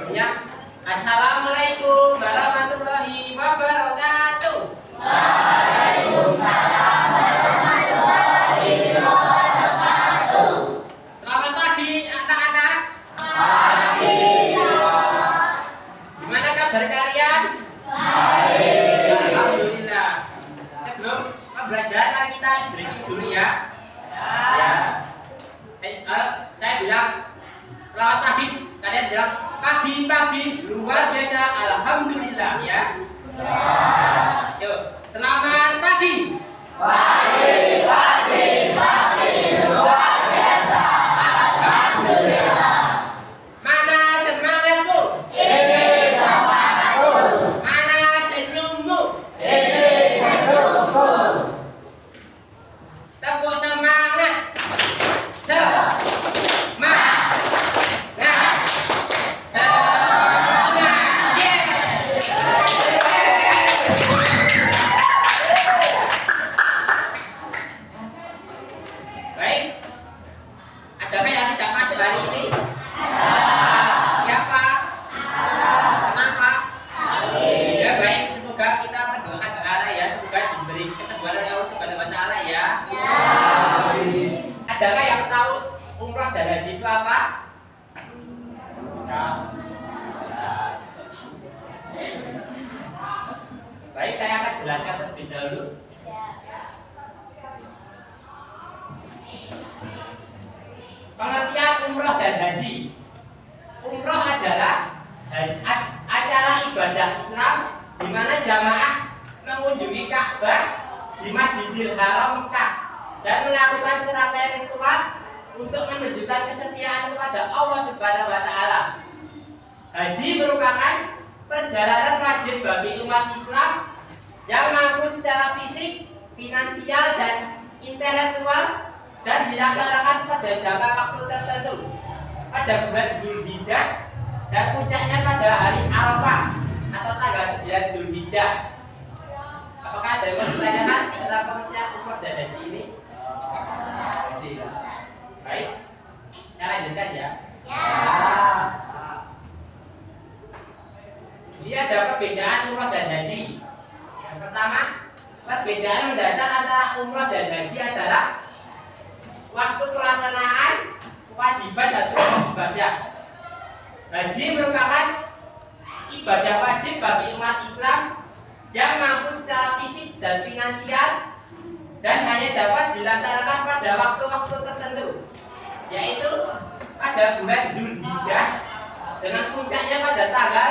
sebelumnya. Assalamualaikum warahmatullahi wabarakatuh. Waalaikumsalam warahmatullahi wabarakatuh. Selamat pagi anak-anak. Pagi. Gimana kabar kalian? Baik. Alhamdulillah. Sebelum belajar mari kita briefing dulu ya. Ya. Saya bilang selamat pagi, kalian bilang pagi luar biasa, alhamdulillah ya. Yuk, selamat pagi. Pagi luar biasa. Alhamdulillah. Mana semangatmu? Ini semangatku. Mana senyummu? Ini senyumku. Tepuk semangat. Semangat. Baik. Adakah yang tidak masuk hari ini? Siapa? Kenapa? Ya baik, semoga kita mendoakan ke Allah ya, semoga diberi kesembuhan oleh Allah Subhanahu wa taala ya. Adakah yang tahu umrah dan haji itu apa? Baik, saya akan jelaskan terlebih dahulu. Pengertian umrah dan haji. Umrah adalah acara ibadah Islam di mana jamaah mengunjungi Ka'bah di Masjidil Haram Mekah dan melakukan serangkaian ritual untuk menunjukkan kesetiaan kepada Allah Subhanahu wa taala. Haji merupakan perjalanan wajib bagi umat Islam yang mampu secara fisik, finansial dan intelektual dan dilaksanakan pada jangka waktu tertentu pada bulan Dzulhijjah dan puncaknya pada hari Arafah atau tanggal 9 Dzulhijjah. Apakah ada yang mau ditanyakan tentang pengertian umrah dan haji ini? Baik, saya lanjutkan ya. Jadi ada perbedaan umrah dan haji. Yang pertama, perbedaan mendasar antara umrah dan haji adalah waktu pelaksanaan kewajiban dan sunnah ibadah. Haji merupakan ibadah wajib bagi umat Islam yang mampu secara fisik dan finansial dan hanya dapat dilaksanakan pada waktu-waktu tertentu, yaitu pada bulan Dzulhijjah dengan puncaknya pada tanggal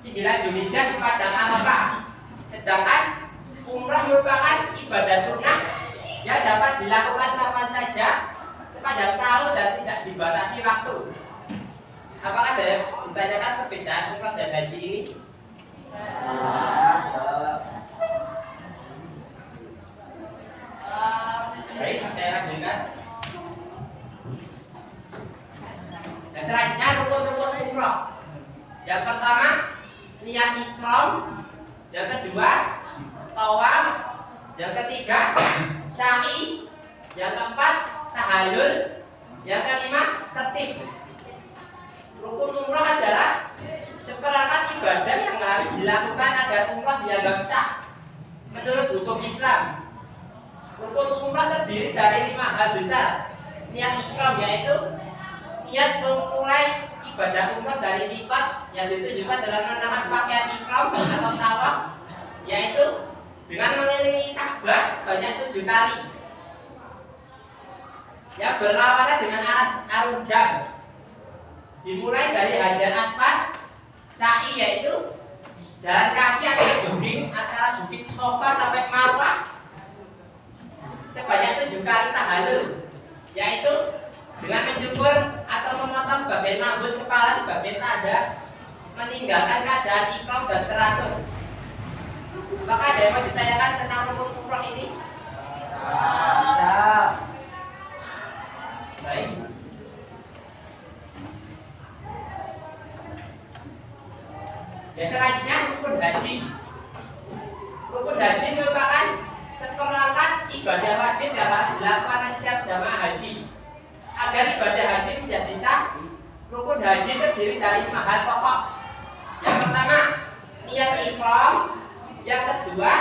9 Dzulhijjah di padang Arafah. Sedangkan umrah merupakan ibadah sunnah yang dapat dilakukan kapan saja sepanjang tahun dan tidak dibatasi waktu. Apakah ada yang ditanyakan perbedaan umrah dan haji ini? Baik, saya lanjutkan. Dan selanjutnya rukun-rukun umrah. Yang pertama, niat ihram. Yang kedua, tawaf. Yang ketiga, sa'i. Yang keempat, tahallul. Yang kelima, tertib. Rukun umrah adalah seperangkat ibadah yang harus dilakukan agar umrah dianggap sah menurut hukum Islam. Rukun umrah terdiri dari 5 hal besar. Niat ihram yaitu niat memulai ibadah umrah dari miqat yang ditunjukkan dalam mengenakan pakaian ihram atau tawaf, yaitu dengan mengelilingi Ka'bah sebanyak 7 kali yang berlawanan dengan arah jam. Dimulai dari Hajar Aswad. Sa'i yaitu jalan kaki atau jogging antara bukit Sofa sampai Marwah sebanyak 7 kali. Tahallul yaitu dengan mencukur atau memotong sebagian rambut kepala sebagai tanda meninggalkan keadaan ihram dan teratur. Apakah ada yang mau ditanyakan tentang rukun umrah ini? Baik. Ya, selanjutnya rukun haji. Rukun haji merupakan seperangkat ibadah wajib dilakukan setiap jamaah haji. Agar ibadah haji menjadi sah, rukun haji terdiri dari 5 hal pokok. Yang pertama, niat ihram. Yang kedua,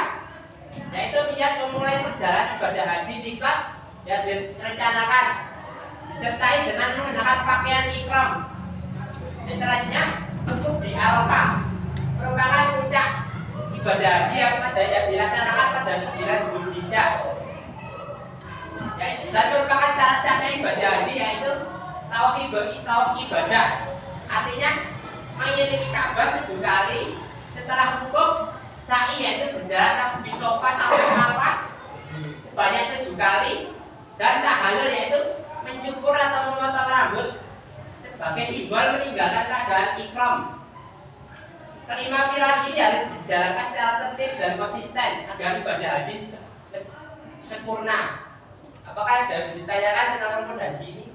yaitu niat memulai perjalanan ibadah haji nikah yang direncanakan, disertai dengan menggunakan pakaian ihram. Dan selanjutnya, wukuf di Arafah merupakan puncak ibadah haji yang dilaksanakan pada 9 Dzulhijjah. Dan merupakan syarat sahnya ibadah haji yaitu tawaf ibadah. Artinya mengelilingi Ka'bah 7 kali setelah wukuf, sa'i yaitu berjalan dari Sofa sampai Marwah sebanyak 7 kali, dan tahallul yaitu mencukur atau memotong rambut sebagai simbol meninggalkan keadaan ihram. Kelima pilar ini harus dijalankan secara tertib dan konsisten agar ibadah haji sempurna. Apakah ada ditanyakan tentang rukun haji ini?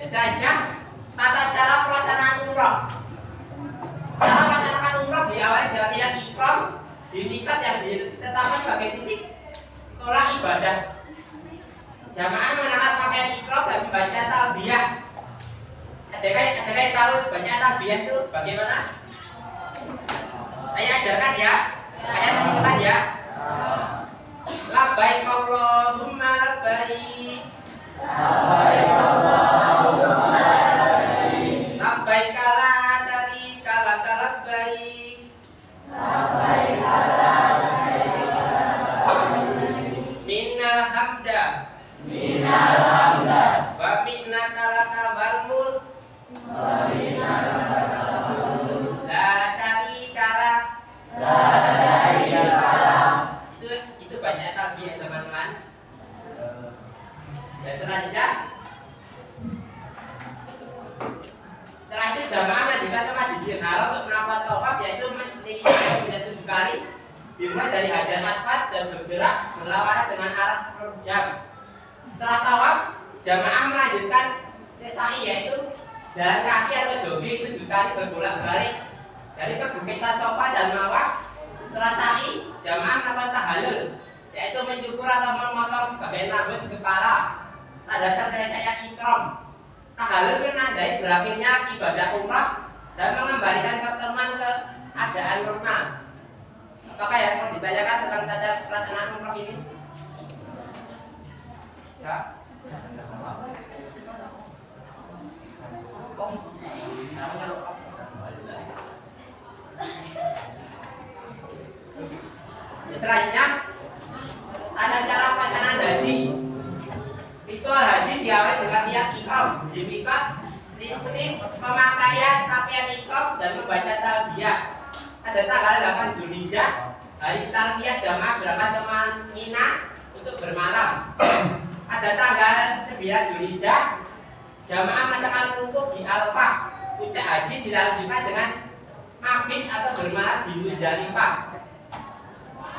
Selanjutnya, tata cara pelaksanaan umroh. Cara melaksanakan umroh diawali dengan niat ihram di miqat yang ditetapkan sebagai titik tolak ibadah. Jamaah mengenakan pakaian ihram dan membaca talbiyah. Adakah yang tahu baca talbiyah itu bagaimana? Saya ajarkan ya. Saya tunjukkan ya. Labbaik Allahumma labbaik. Labbaik Allahumma labbaik. Labbaik la syarika laka labbaik. Labbaik la syarika laka labbaik. Minnal hamda Minal hamda wa minnaka lakal mulk wa minaka lakal mulk. la syarika lak. La syarika lak. Itu banyak talbiyah teman-teman. Ya, selanjutnya, setelah itu jamaah melanjutkan ke Masjidil Haram untuk melakukan tawaf, yaitu menyelisih 7 kali, dimulai dari Hajar Aswad dan bergerak berlawanan dengan arah jam. Setelah tawaf, jamaah melanjutkan sa'i, yaitu jalan kaki atau jogging 7 kali berbolak-balik dari perbukitan Sofa dan Marwah. Setelah sa'i, jamaah melakukan tahallul, yaitu mencukur atau memotong sebagian rambut di kepala. Tanda selesai ihram. Tahallul menandai berakhirnya ibadah umrah dan mengembalikan pertemuan ke keadaan normal. Apakah yang mau ditanyakan tentang tanda pelaksanaan umrah ini? Ya. Selanjutnya, ada cara pelaksanaan haji. Ritual haji diawali dengan niat ihram di miqat, diikuti pemakaian pakaian ihram dan membaca talbiyah. Pada tanggal 8 Dzulhijjah, hari talbiyah jamaah berangkat ke Mina untuk bermalam. Pada tanggal 9 Dzulhijjah, jamaah melaksanakan wukuf di Arafah. Puncak haji dilanjutkan dengan mabit atau bermalam di Muzdalifah.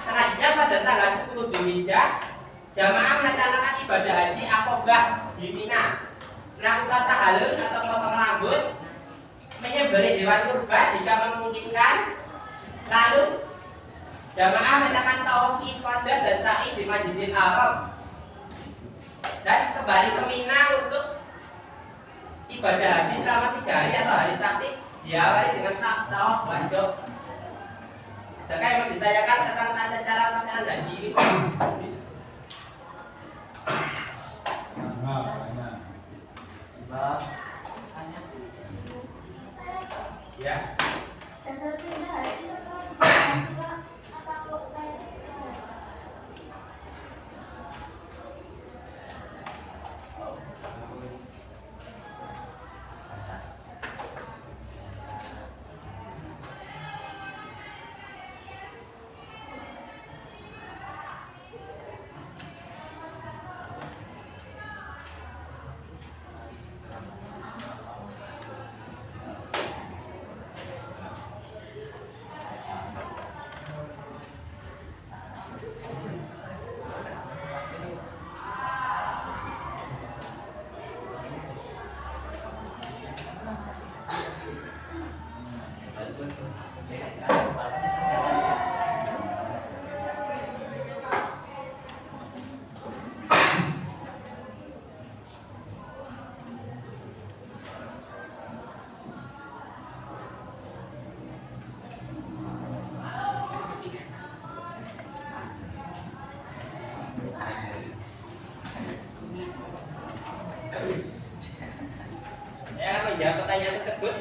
Selanjutnya pada tanggal 10 Dzulhijjah, jamaah melaksanakan ibadah haji Aqobah di Mina, melakukan tahallul atau potong rambut, menyembelih hewan kurban jika memungkinkan. Lalu jamaah melaksanakan tawaf ifadah dan sa'i di Masjidil Haram dan kembali ke Mina untuk ibadah haji selama 3 hari atau hari taksik, diawali dengan tawaf waduk. Adakah yang mau ditanyakan tentang tata cara pelaksanaan haji ini? Ya. menjawab pertanyaan tersebut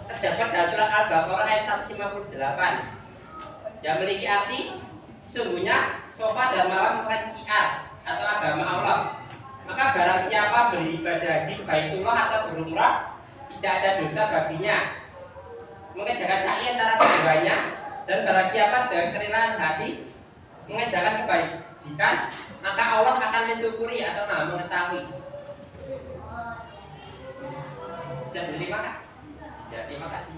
terdapat dalam surat Al-Baqarah ayat 158 yang memiliki arti sesungguhnya Safa dan Marwah merupakan syiar atau agama Allah. Maka barang siapa beribadah haji ke Baitullah atau berumrah tidak ada dosa baginya. Mengerjakan sa'i antara keduanya dan barang siapa dengan kerelaan hati mengerjakan kebajikan maka Allah akan mensyukuri atau Maha mengetahui. Bisa diterima kan? Ya, terima kasih.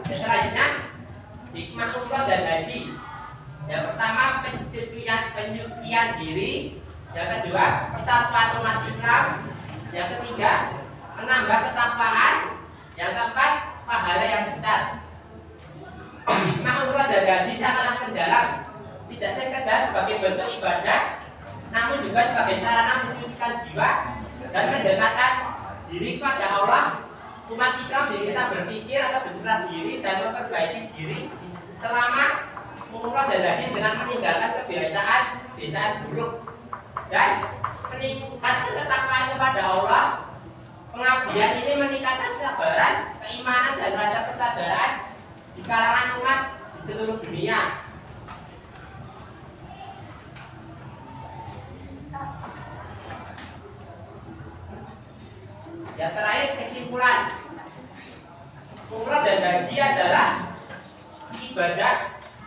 Selanjutnya hikmah umrah dan haji. Yang pertama penyucian diri, yang kedua persatuan umat Islam, yang ketiga menambah ketakwaan, yang keempat pahala yang besar. Hikmah umrah dan haji sangatlah mendalam, tidak sekedar sebagai bentuk ibadah, namun juga sebagai sarana mensucikan jiwa dan mendekatkan diri kepada Allah. Umat Islam kita berpikir atau berserah diri dan memperbaiki diri selama umrah dan haji dengan meninggalkan kebiasaan buruk dan meningkatkan ketakwaan kepada Allah. Pengabdian ini meningkatkan kesabaran, keimanan dan rasa kesadaran di kalangan umat di seluruh dunia. Yang terakhir kesimpulan, umrah dan haji adalah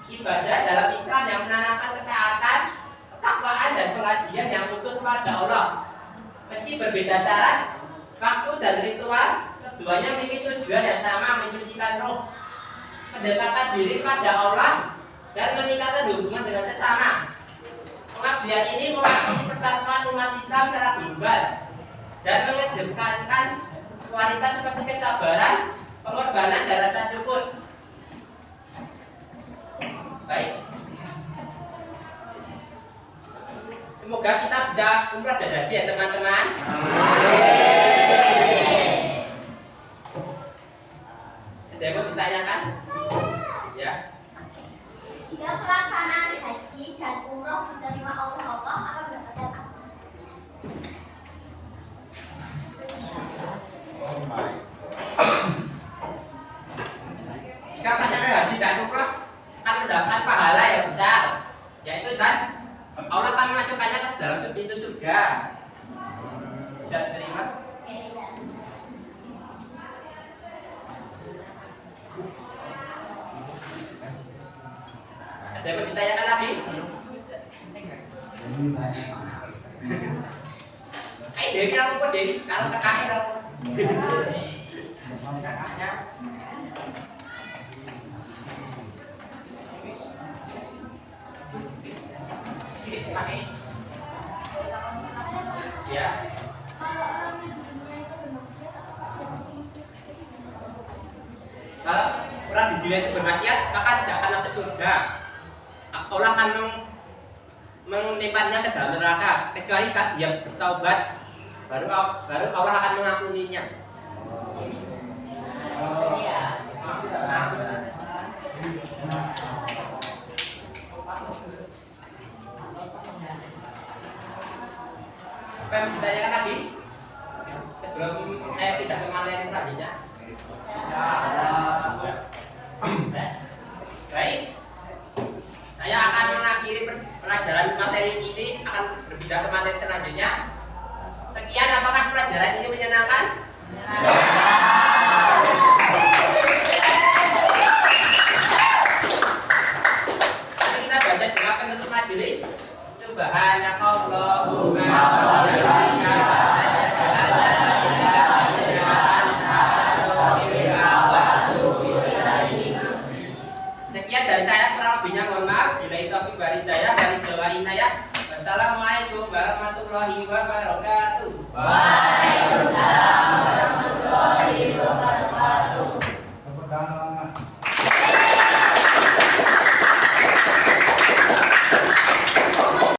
ibadah dalam Islam yang menanamkan ketaatan, ketakwaan dan pengabdian yang utuh kepada Allah. Meski berbeda syarat, waktu dan ritual, keduanya memiliki tujuan yang sama, mensucikan roh, mendekatkan diri kepada Allah dan meningkatkan hubungan dengan sesama. Pengabdian ini mewakili persatuan umat Islam secara global dan mengedepankan kualitas seperti kesabaran, pengorbanan dan rasa syukur. Baik, semoga kita bisa umrah dan haji ya teman-teman. Ada yang mau ditanyakan? Ya. Jika pelaksanaan haji dan umroh diterima Allah akan mendapatkan apa? Jika pelaksanaan haji dan umroh akan mendapatkan pahala yang besar, yaitu dan Allah akan memasukkannya ke dalam pintu surga. Bisa diterima? Ada yang mau ditanyakan lagi? Ayo Dewi apa Dewi? Kalau KKR apa? Ya. Kalau orang di dunia itu bermaksiat, maka tidak akan masuk surga. Allah akan melemparnya ke dalam neraka kecuali dia bertaubat, baru Allah akan mengampuninya. Apa yang ditanyakan lagi sebelum saya pindah ke materi selanjutnya? Baik, saya akan mengakhiri pelajaran materi ini, akan berpindah ke materi selanjutnya. Sekian, apakah pelajaran ini menyenangkan? Mari kita baca doa penutup majelis. Subhanakallahumma wa bihamdika asyhadu an la ilaha illa anta astaghfiruka wa atubu ilaik. Sekian dari saya, kurang lebihnya mohon maaf. Bila itu taufiq wal hidayah dari Jawa Inayah. Wassalamualaikum warahmatullahi wabarakatuh. Waalaikumsalam warahmatullahi wabarakatuh. Tepuk tangan.